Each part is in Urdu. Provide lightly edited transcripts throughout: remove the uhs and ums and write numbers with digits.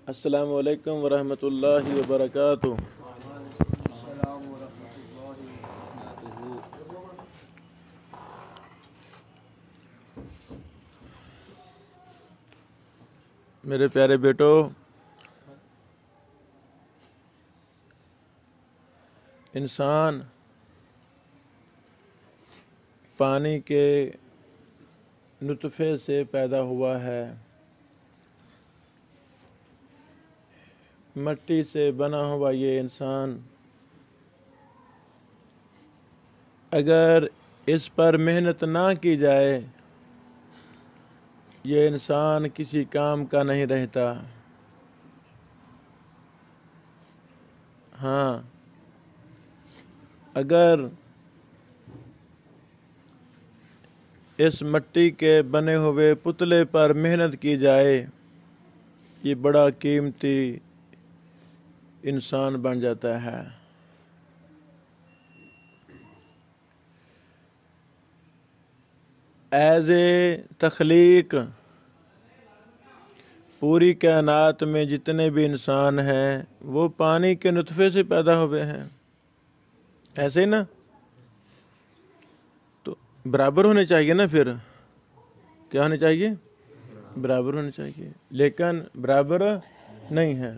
السلام علیکم ورحمۃ اللہ وبرکاتہ۔ السلام ورحمۃ اللہ وبرکاتہ۔ میرے پیارے بیٹو، انسان پانی کے نطفے سے پیدا ہوا ہے، مٹی سے بنا ہوا یہ انسان اگر اس پر محنت نہ کی جائے یہ انسان کسی کام کا نہیں رہتا۔ ہاں، اگر اس مٹی کے بنے ہوئے پتلے پر محنت کی جائے یہ بڑا قیمتی انسان بن جاتا ہے۔ ایز اے تخلیق پوری کائنات میں جتنے بھی انسان ہیں وہ پانی کے نطفے سے پیدا ہوئے ہیں، ایسے ہی نا؟ تو برابر ہونے چاہیے نا، پھر کیا ہونے چاہیے؟ برابر ہونے چاہیے، لیکن برابر نہیں ہے۔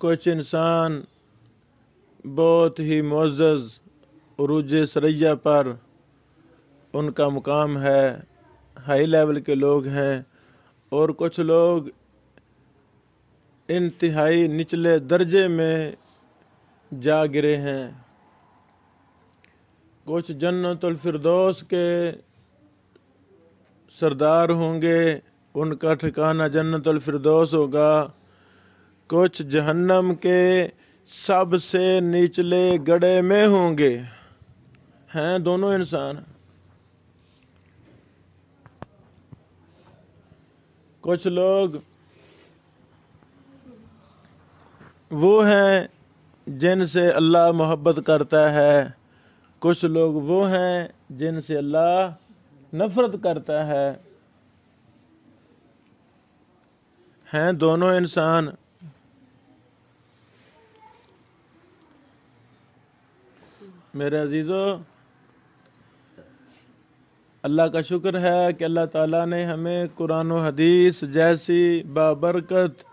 کچھ انسان بہت ہی معزز عروج ثریا پر ان کا مقام ہے، ہائی لیول کے لوگ ہیں، اور کچھ لوگ انتہائی نچلے درجے میں جا گرے ہیں۔ کچھ جنت الفردوس کے سردار ہوں گے، ان کا ٹھکانہ جنت الفردوس ہوگا۔ کچھ جہنم کے سب سے نچلے گڑھے میں ہوں گے، ہیں دونوں انسان۔ کچھ لوگ وہ ہیں جن سے اللہ محبت کرتا ہے، کچھ لوگ وہ ہیں جن سے اللہ نفرت کرتا ہے، ہیں دونوں انسان۔ میرے عزیزو، اللہ کا شکر ہے کہ اللہ تعالیٰ نے ہمیں قرآن و حدیث جیسی بابرکت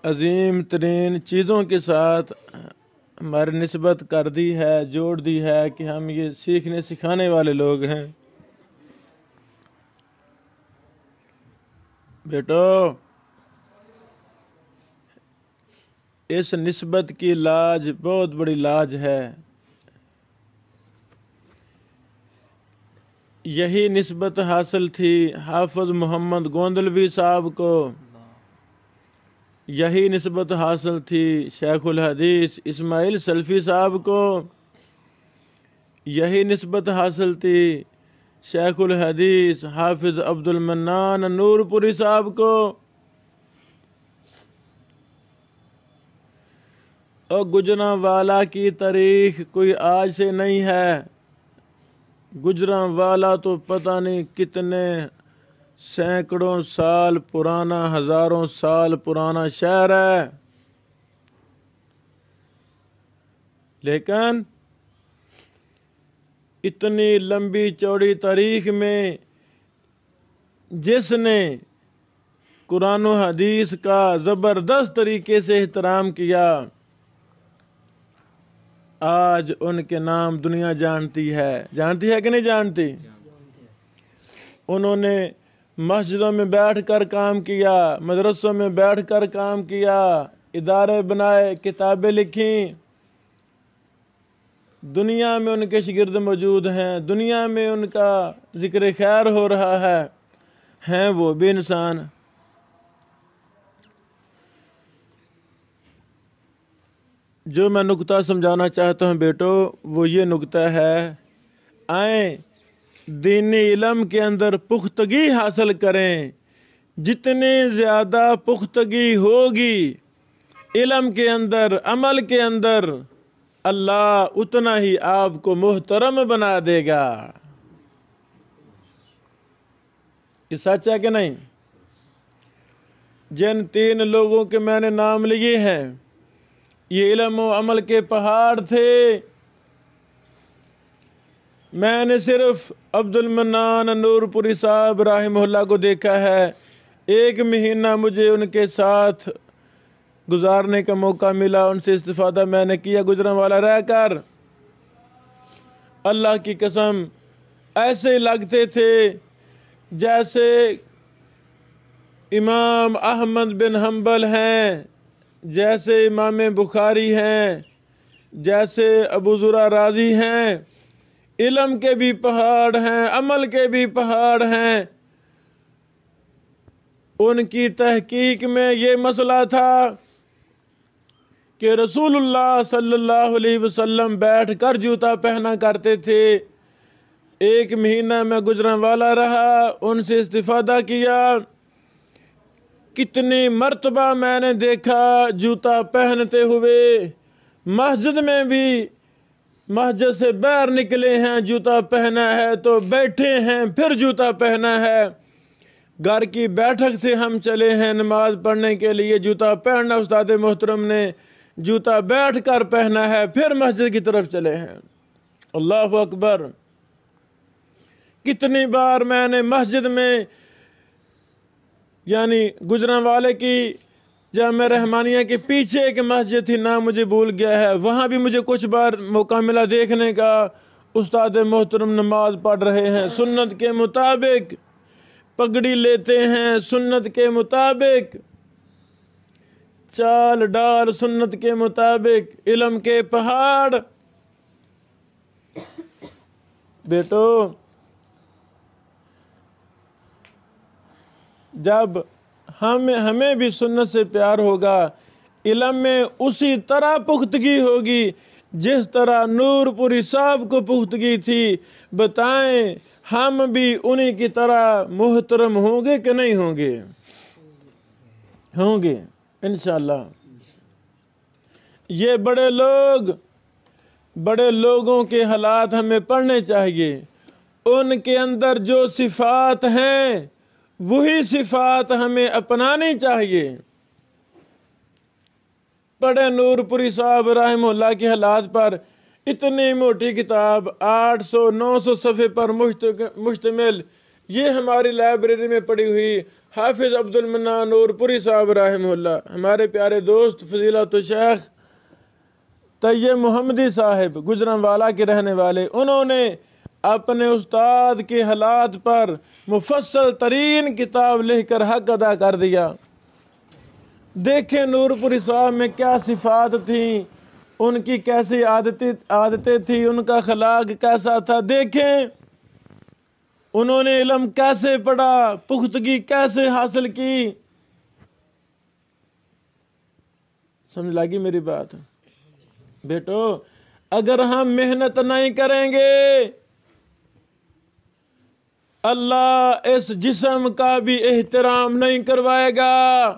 عظیم ترین چیزوں کے ساتھ ہماری نسبت کر دی ہے، جوڑ دی ہے کہ ہم یہ سیکھنے سکھانے والے لوگ ہیں۔ بیٹو، اس نسبت کی لاج بہت بڑی لاج ہے۔ یہی نسبت حاصل تھی حافظ محمد گوندلوی صاحب کو، یہی نسبت حاصل تھی شیخ الحدیث اسماعیل سلفی صاحب کو، یہی نسبت حاصل تھی شیخ الحدیث حافظ عبد المنان نور پوری صاحب کو، اور گجرانوالا کی تاریخ کوئی آج سے نہیں ہے۔ گجرانوالا تو پتہ نہیں کتنے سینکڑوں سال پرانا، ہزاروں سال پرانا شہر ہے، لیکن اتنی لمبی چوڑی تاریخ میں جس نے قرآن و حدیث کا زبردست طریقے سے احترام کیا، آج ان کے نام دنیا جانتی ہے کہ نہیں جانتی؟ انہوں نے مسجدوں میں بیٹھ کر کام کیا، مدرسوں میں بیٹھ کر کام کیا، ادارے بنائے، کتابیں لکھیں، دنیا میں ان کے شاگرد موجود ہیں، دنیا میں ان کا ذکر خیر ہو رہا ہے، ہیں وہ بھی انسان۔ جو میں نقطہ سمجھانا چاہتا ہوں بیٹو وہ یہ نقطہ ہے، آئیں دینی علم کے اندر پختگی حاصل کریں۔ جتنی زیادہ پختگی ہوگی علم کے اندر، عمل کے اندر، اللہ اتنا ہی آپ کو محترم بنا دے گا۔ یہ سچ ہے کہ نہیں؟ جن 3 لوگوں کے میں نے نام لیے ہیں یہ علم و عمل کے پہاڑ تھے۔ میں نے صرف عبد المنان نور پوری صاحب رحمہ اللہ کو دیکھا ہے، 1 مہینہ مجھے ان کے ساتھ گزارنے کا موقع ملا، ان سے استفادہ میں نے کیا گجرانوالا رہ کر۔ اللہ کی قسم ایسے لگتے تھے جیسے امام احمد بن حنبل ہیں، جیسے امام بخاری ہیں، جیسے ابو زرع رازی ہیں۔ علم کے بھی پہاڑ ہیں، عمل کے بھی پہاڑ ہیں۔ ان کی تحقیق میں یہ مسئلہ تھا کہ رسول اللہ صلی اللہ علیہ وسلم بیٹھ کر جوتا پہنا کرتے تھے۔ 1 مہینہ میں گجرانوالا رہا، ان سے استفادہ کیا۔ کتنی مرتبہ میں نے دیکھا جوتا پہنتے ہوئے، مسجد میں بھی، مسجد سے باہر نکلے ہیں جوتا پہنا ہے تو بیٹھے ہیں پھر جوتا پہنا ہے، گھر کی بیٹھک سے ہم چلے ہیں نماز پڑھنے کے لیے، جوتا پہننا استاد محترم نے جوتا بیٹھ کر پہنا ہے، پھر مسجد کی طرف چلے ہیں۔ اللہ اکبر! کتنی بار میں نے مسجد میں، یعنی گجرانوالے کی جامعہ رحمانیہ کے پیچھے ایک مسجد تھی، نام مجھے بھول گیا ہے، وہاں بھی مجھے کچھ بار موقع ملا دیکھنے کا، استاد محترم نماز پڑھ رہے ہیں سنت کے مطابق، پگڑی لیتے ہیں سنت کے مطابق، چال ڈال سنت کے مطابق، علم کے پہاڑ۔ بیٹو، جب ہمیں بھی سنت سے پیار ہوگا، علم میں اسی طرح پختگی ہوگی جس طرح نور پوری صاحب کو پختگی تھی۔ بتائیں ہم بھی انہی کی طرح محترم ہوں گے کہ نہیں ہوں گے؟ ہوں گے انشاءاللہ۔ یہ بڑے لوگوں کے حالات ہمیں پڑھنے چاہیے، ان کے اندر جو صفات ہیں وہی صفات ہمیں اپنانی چاہیے۔ پڑھے نور پوری صاحب رحمہ اللہ کے حالات پر، اتنی موٹی کتاب 800-900 صفحے پر مشتمل، یہ ہماری لائبریری میں پڑی ہوئی حافظ عبد المنان نور پوری صاحب رحمہ اللہ، ہمارے پیارے دوست فضیلت الشیخ طیب محمدی صاحب گجرانوالا کے رہنے والے، انہوں نے اپنے استاد کے حالات پر مفصل ترین کتاب لکھ کر حق ادا کر دیا۔ دیکھیں نور پوری صاحب میں کیا صفات تھیں، ان کی کیسی عادتیں تھیں، ان کا اخلاق کیسا تھا، دیکھیں انہوں نے علم کیسے پڑھا، پختگی کیسے حاصل کی۔ سمجھ لگی میری بات؟ بیٹو، اگر ہم محنت نہیں کریں گے اللہ اس جسم کا بھی احترام نہیں کروائے گا۔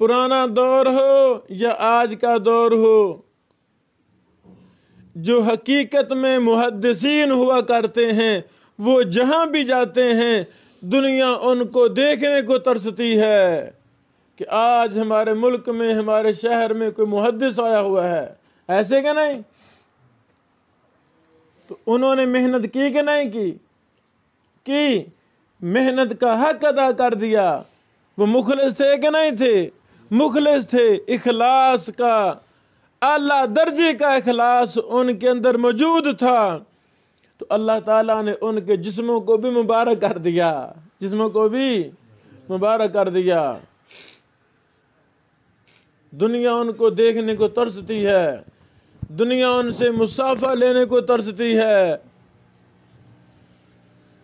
پرانا دور ہو یا آج کا دور ہو، جو حقیقت میں محدثین ہوا کرتے ہیں وہ جہاں بھی جاتے ہیں دنیا ان کو دیکھنے کو ترستی ہے کہ آج ہمارے ملک میں، ہمارے شہر میں کوئی محدث آیا ہوا ہے، ایسے کہ نہیں؟ تو انہوں نے محنت کی کہ نہیں کی؟ محنت کا حق ادا کر دیا۔ وہ مخلص تھے کہ نہیں تھے؟ مخلص تھے۔ اخلاص کا اعلیٰ درجے کا اخلاص ان کے اندر موجود تھا، تو اللہ تعالیٰ نے ان کے جسموں کو بھی مبارک کر دیا، جسموں کو بھی مبارک کر دیا۔ دنیا ان کو دیکھنے کو ترستی ہے، دنیا ان سے مصافحہ لینے کو ترستی ہے۔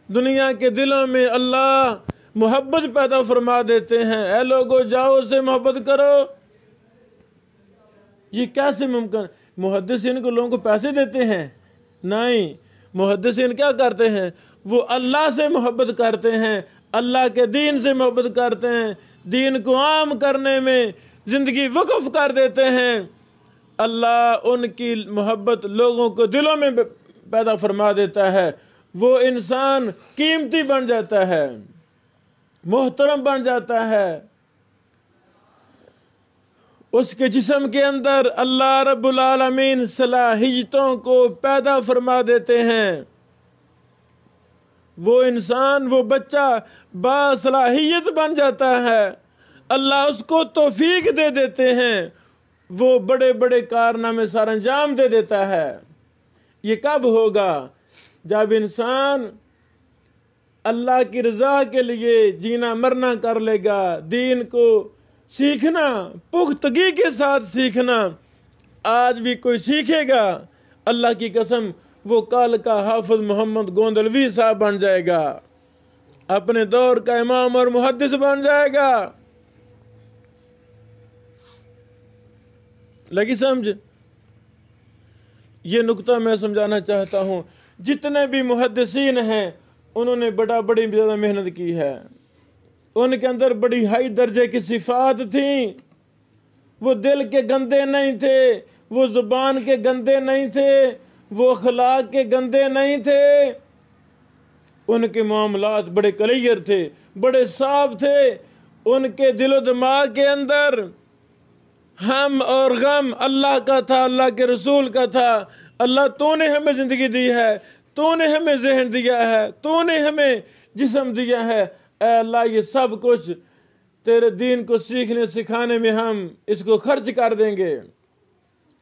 دنیا کے دلوں میں اللہ محبت پیدا فرما دیتے ہیں، اے لوگو جاؤ سے محبت کرو۔ یہ کیسے ممکن؟ محدثین کو لوگوں کو پیسے دیتے ہیں؟ نہیں، محدثین کیا کرتے ہیں؟ وہ اللہ سے محبت کرتے ہیں، اللہ کے دین سے محبت کرتے ہیں، دین کو عام کرنے میں زندگی وقف کر دیتے ہیں۔ اللہ ان کی محبت لوگوں کو دلوں میں پیدا فرما دیتا ہے، وہ انسان قیمتی بن جاتا ہے، محترم بن جاتا ہے۔ اس کے جسم کے اندر اللہ رب العالمین صلاحیتوں کو پیدا فرما دیتے ہیں۔ وہ انسان، وہ بچہ باصلاحیت بن جاتا ہے، اللہ اس کو توفیق دے دیتے ہیں، وہ بڑے بڑے کارنامے سر انجام دے دیتا ہے۔ یہ کب ہوگا؟ جب انسان اللہ کی رضا کے لیے جینا مرنا کر لے گا، دین کو سیکھنا، پختگی کے ساتھ سیکھنا۔ آج بھی کوئی سیکھے گا، اللہ کی قسم وہ کل کا حافظ محمد گوندلوی صاحب بن جائے گا، اپنے دور کا امام اور محدث بن جائے گا۔ لگی سمجھ؟ یہ نقطہ میں سمجھانا چاہتا ہوں، جتنے بھی محدثین ہیں انہوں نے بڑی زیادہ محنت کی ہے، ان کے اندر بڑی ہائی درجے کی صفات تھیں۔ وہ دل کے گندے نہیں تھے، وہ زبان کے گندے نہیں تھے، وہ اخلاق کے گندے نہیں تھے، ان کے معاملات بڑے کلیئر تھے، بڑے صاف تھے۔ ان کے دل و دماغ کے اندر ہم اور غم اللہ کا تھا، اللہ کے رسول کا تھا۔ اللہ تو نے ہمیں زندگی دی ہے، تو نے ہمیں ذہن دیا ہے، تو نے ہمیں جسم دیا ہے، اے اللہ یہ سب کچھ تیرے دین کو سیکھنے سکھانے میں ہم اس کو خرچ کر دیں گے۔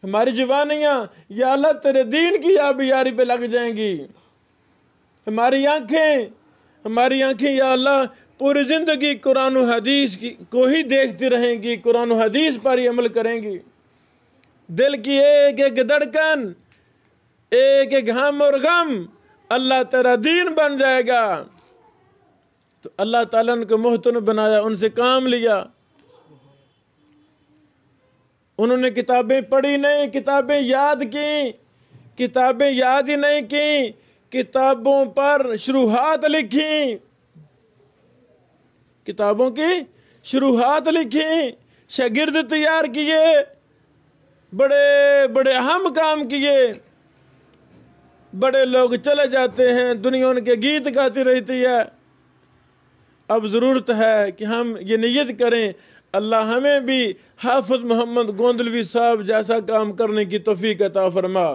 ہماری جوانیاں یا اللہ تیرے دین کی آب یاری پہ لگ جائیں گی، ہماری آنکھیں یا اللہ پوری زندگی قرآن و حدیث کو ہی دیکھتی رہیں گی، قرآن و حدیث پر ہی عمل کریں گی۔ دل کی ایک ایک دھڑکن، ایک ایک ہم اور غم اللہ تیرا دین بن جائے گا۔ تو اللہ تعالیٰ نے کو محترم بنایا، ان سے کام لیا۔ انہوں نے کتابیں پڑھی نہیں، کتابیں یاد کی، کتابیں یاد ہی نہیں کی، کتابوں پر شروحات لکھی، کتابوں کی شروحات لکھی، شاگرد تیار کیے، بڑے بڑے اہم کام کیے۔ بڑے لوگ چلے جاتے ہیں، دنیا ان کے گیت گاتی رہتی ہے۔ اب ضرورت ہے کہ ہم یہ نیت کریں، اللہ ہمیں بھی حافظ محمد گوندلوی صاحب جیسا کام کرنے کی توفیق عطا فرما،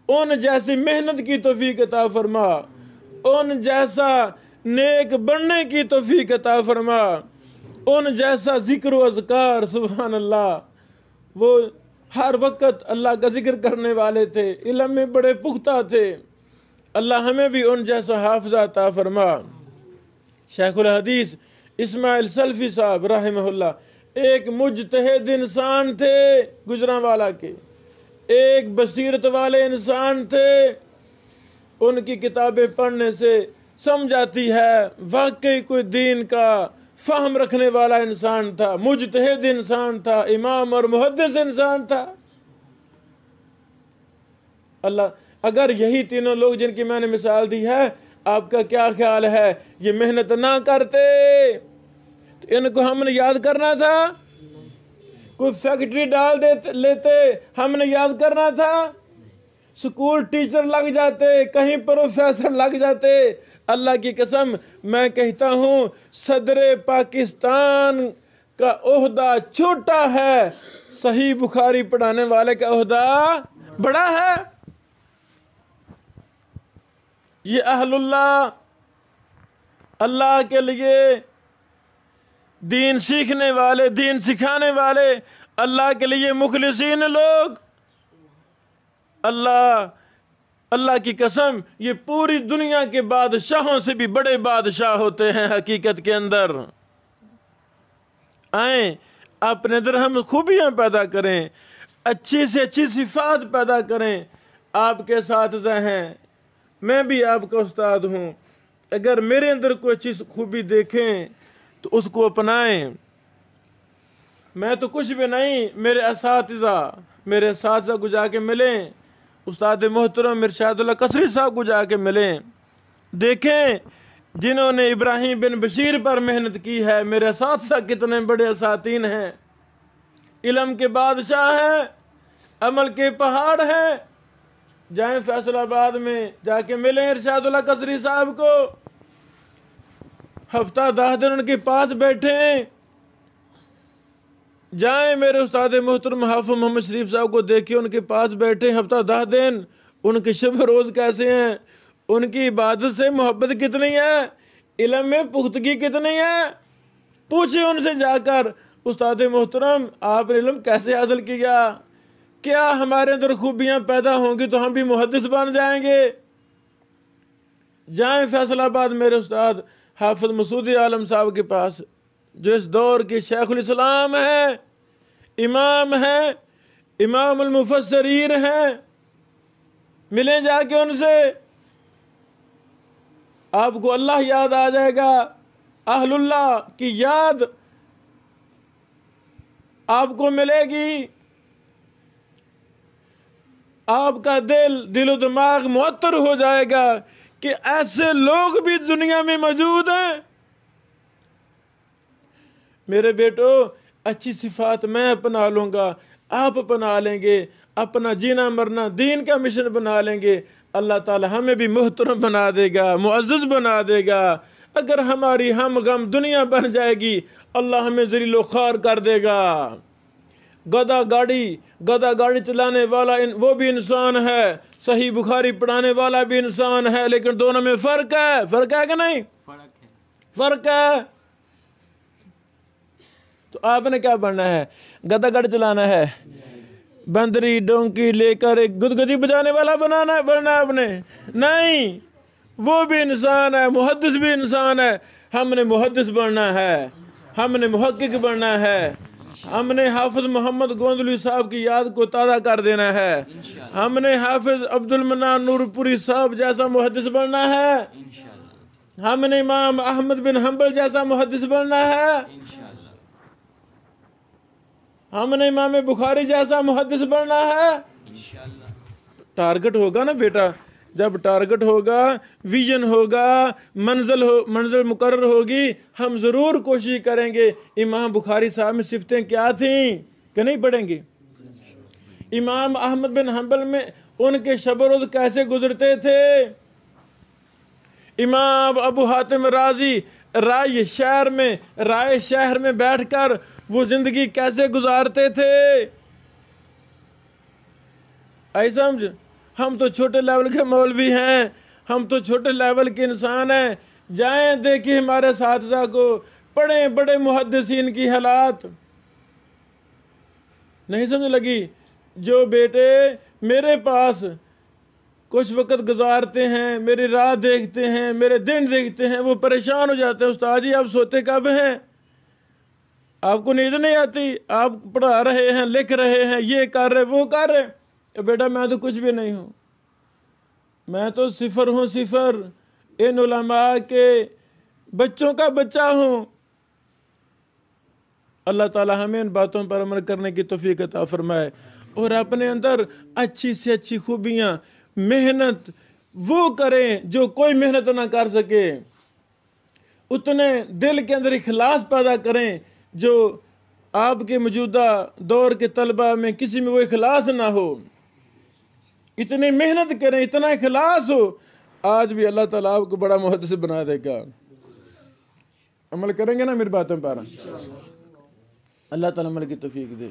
ان جیسی محنت کی توفیق عطا فرما، ان جیسا نیک بننے کی توفیق عطا فرما، ان جیسا ذکر و اذکار۔ سبحان اللہ، وہ ہر وقت اللہ کا ذکر کرنے والے تھے، علم میں بڑے پختہ تھے۔ اللہ ہمیں بھی ان جیسا حافظہ عطا فرما۔ شیخ الحدیث اسماعیل سلفی صاحب رحمہ اللہ ایک مجتہد انسان تھے، گجرانوالہ کے ایک بصیرت والے انسان تھے۔ ان کی کتابیں پڑھنے سے سمجھ آتی ہے واقعی کوئی دین کا فہم رکھنے والا انسان تھا، مجتہد انسان تھا، امام اور محدث انسان تھا۔ اللہ اگر یہی تینوں لوگ جن کی میں نے مثال دی ہے، آپ کا کیا خیال ہے یہ محنت نہ کرتے تو ان کو ہم نے یاد کرنا تھا؟ کوئی فیکٹری ڈال لیتے ہم نے یاد کرنا تھا؟ سکول ٹیچر لگ جاتے، کہیں پروفیسر لگ جاتے؟ اللہ کی قسم میں کہتا ہوں صدر پاکستان کا عہدہ چھوٹا ہے، صحیح بخاری پڑھانے والے کا عہدہ بڑا ہے۔ یہ اہل اللہ، اللہ کے لیے دین سیکھنے والے، دین سکھانے والے، اللہ کے لیے مخلصین لوگ، اللہ کی قسم یہ پوری دنیا کے بادشاہوں سے بھی بڑے بادشاہ ہوتے ہیں حقیقت کے اندر۔ آئیں اپنے اندر ہم خوبیاں پیدا کریں، اچھی سے اچھی صفات پیدا کریں۔ آپ کے اساتذہ ہیں، میں بھی آپ کا استاد ہوں، اگر میرے اندر کوئی اچھی خوبی دیکھیں تو اس کو اپنائیں۔ میں تو کچھ بھی نہیں، میرے اساتذہ کو جا کے ملیں، استاد محترم ارشاد اللہ قصری صاحب کو جا کے ملیں، دیکھیں جنہوں نے ابراہیم بن بشیر پر محنت کی ہے، میرے اساتذہ کتنے بڑے اساتین ہیں، علم کے بادشاہ ہیں، عمل کے پہاڑ ہیں۔ جائیں فیصل آباد میں جا کے ملیں ارشاد اللہ قصری صاحب کو، ہفتہ 10 دن ان کے پاس بیٹھیں، جائیں میرے استاد محترم حافظ محمد شریف صاحب کو دیکھیں، ان کے پاس بیٹھیں ہفتہ 10 دن، ان کے شب روز کیسے ہیں، ان کی عبادت سے محبت کتنی ہے، علم میں پختگی کتنی ہے، پوچھیں ان سے جا کر استاد محترم آپ نے علم کیسے حاصل کیا، کیا ہمارے اندر خوبیاں پیدا ہوں گی تو ہم بھی محدث بن جائیں گے۔ جائیں فیصل آباد میرے استاد حافظ مسعودی عالم صاحب کے پاس، جو اس دور کے شیخ الاسلام ہیں، امام ہیں، امام المفسرین ہیں، ملیں جا کے ان سے، آپ کو اللہ یاد آ جائے گا، اہل اللہ کی یاد آپ کو ملے گی، آپ کا دل و دماغ معطر ہو جائے گا کہ ایسے لوگ بھی دنیا میں موجود ہیں۔ میرے بیٹو اچھی صفات میں اپنا لوں گا، آپ اپنا لیں گے، اپنا جینا مرنا دین کا مشن بنا لیں گے، اللہ تعالی ہمیں بھی محترم بنا دے گا، معزز بنا دے گا۔ اگر ہماری ہم غم دنیا بن جائے گی اللہ ہمیں ذلیل و خوار کر دے گا۔ گدا گاڑی چلانے والا وہ بھی انسان ہے، صحیح بخاری پڑھانے والا بھی انسان ہے، لیکن دونوں میں فرق ہے کہ نہیں؟ فرق ہے۔ تو آپ نے کیا بننا ہے؟ گدا گاڑی چلانا ہے، بندری ڈونکی لے کر ایک گدگدی بجانے والا بننا ہے آپ نے؟ نہیں، وہ بھی انسان ہے، محدث بھی انسان ہے۔ ہم نے محدث بننا ہے، ہم نے محقق بننا ہے، ہم نے حافظ محمد گوندلوی صاحب کی یاد کو تازہ کر دینا ہے، ہم نے حافظ عبد المنان نور پوری صاحب جیسا محدث بننا ہے، ہم نے امام احمد بن حنبل جیسا محدث بننا ہے، ہم نے امام بخاری جیسا محدث بننا ہے۔ ٹارگٹ ہوگا نا بیٹا، جب ٹارگٹ ہوگا، ویژن ہوگا، منزل مقرر ہوگی، ہم ضرور کوشش کریں گے۔ امام بخاری صاحب میں صفتیں کیا تھیں کہ نہیں پڑھیں گے؟ امام احمد بن حنبل میں ان کے شب و روز کیسے گزرتے تھے؟ امام ابو حاتم رازی رائے شہر میں بیٹھ کر وہ زندگی کیسے گزارتے تھے؟ آئی سمجھ؟ ہم تو چھوٹے لیول کے مولوی ہیں، ہم تو چھوٹے لیول کے انسان ہیں۔ جائیں دیکھیں ہمارے اساتذہ کو، پڑھیں بڑے محدثین کی حالات۔ نہیں سمجھ لگی؟ جو بیٹے میرے پاس کچھ وقت گزارتے ہیں، میری رات دیکھتے ہیں، میرے دن دیکھتے ہیں، وہ پریشان ہو جاتے ہیں، استاد جی آپ سوتے کب ہیں؟ آپ کو نیند نہیں آتی؟ آپ پڑھا رہے ہیں، لکھ رہے ہیں، یہ کر رہے وہ کر رہے۔ بیٹا میں تو کچھ بھی نہیں ہوں، میں تو صفر ہوں، صفر۔ ان علماء کے بچوں کا بچہ ہوں۔ اللہ تعالی ہمیں ان باتوں پر عمل کرنے کی توفیق عطا فرمائے، اور اپنے اندر اچھی سے اچھی خوبیاں، محنت وہ کریں جو کوئی محنت نہ کر سکے، اتنے دل کے اندر اخلاص پیدا کریں جو آپ کے موجودہ دور کے طلبہ میں کسی میں وہ اخلاص نہ ہو۔ اتنی محنت کریں، اتنا اخلاص ہو، آج بھی اللہ تعالیٰ آپ کو بڑا محدث بنا دے گا۔ عمل کریں گے نا میری باتوں پر؟ اللہ تعالیٰ عمل کی توفیق دے۔